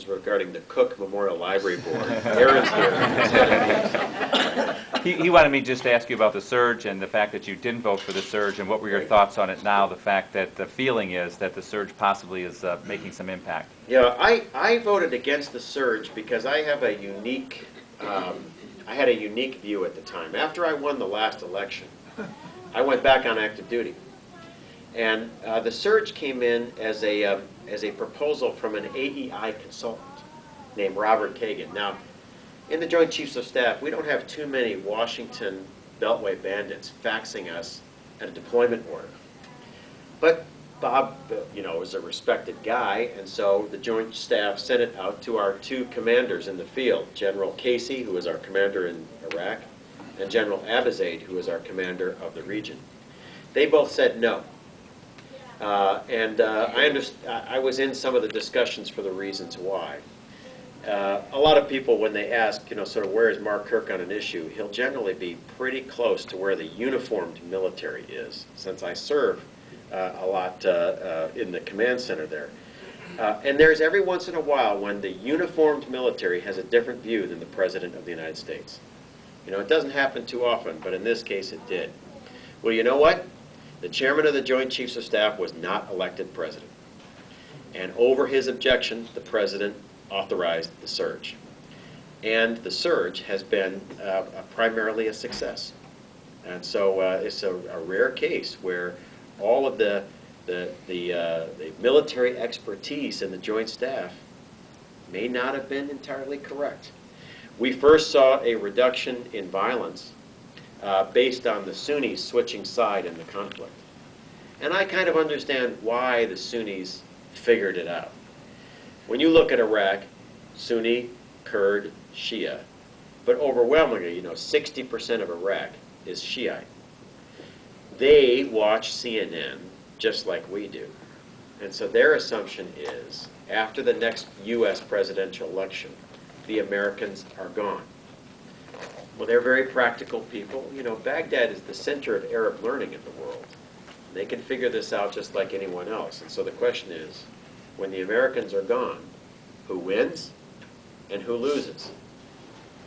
regarding the Cook Memorial Library Board. Aaron's here. He wanted me just to ask you about the surge and the fact that you didn't vote for the surge, and what were your thoughts on it now, the fact that the feeling is that the surge possibly is making some impact. Yeah, I voted against the surge because I have a unique, I had a unique view at the time. After I won the last election, I went back on active duty. And the surge came in as a proposal from an AEI consultant named Robert Kagan. Now, in the Joint Chiefs of Staff, we don't have too many Washington Beltway bandits faxing us a deployment order. But Bob, is a respected guy, and so the Joint Staff sent it out to our two commanders in the field, General Casey, who is our commander in Iraq, and General Abizaid, who is our commander of the region. They both said no. I was in some of the discussions for the reasons why. A lot of people, when they ask, sort of where is Mark Kirk on an issue, he'll generally be pretty close to where the uniformed military is, since I serve a lot in the command center there. And there's every once in a while when the uniformed military has a different view than the President of the United States. It doesn't happen too often, but in this case it did. Well, you know what? The chairman of the Joint Chiefs of Staff was not elected president. And over his objection, the president authorized the surge. And the surge has been primarily a success. And so it's a rare case where all of the military expertise in the Joint Staff may not have been entirely correct. We first saw a reduction in violence based on the Sunnis switching side in the conflict. And I kind of understand why the Sunnis figured it out. When you look at Iraq, Sunni, Kurd, Shia, but overwhelmingly, 60% of Iraq is Shiite. They watch CNN just like we do. And so their assumption is, after the next U.S. presidential election, the Americans are gone. Well, they're very practical people. Baghdad is the center of Arab learning in the world. They can figure this out just like anyone else. And so the question is, when the Americans are gone, who wins and who loses?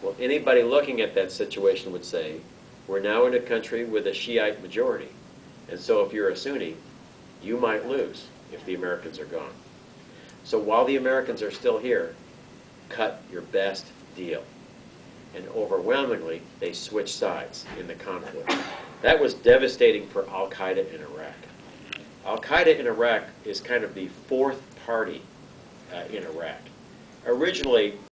Well, anybody looking at that situation would say, we're now in a country with a Shiite majority. And so if you're a Sunni, you might lose if the Americans are gone. So while the Americans are still here, cut your best deal. And overwhelmingly, they switch sides in the conflict. That was devastating for Al-Qaeda in Iraq. Al-Qaeda in Iraq is kind of the fourth party in Iraq. Originally,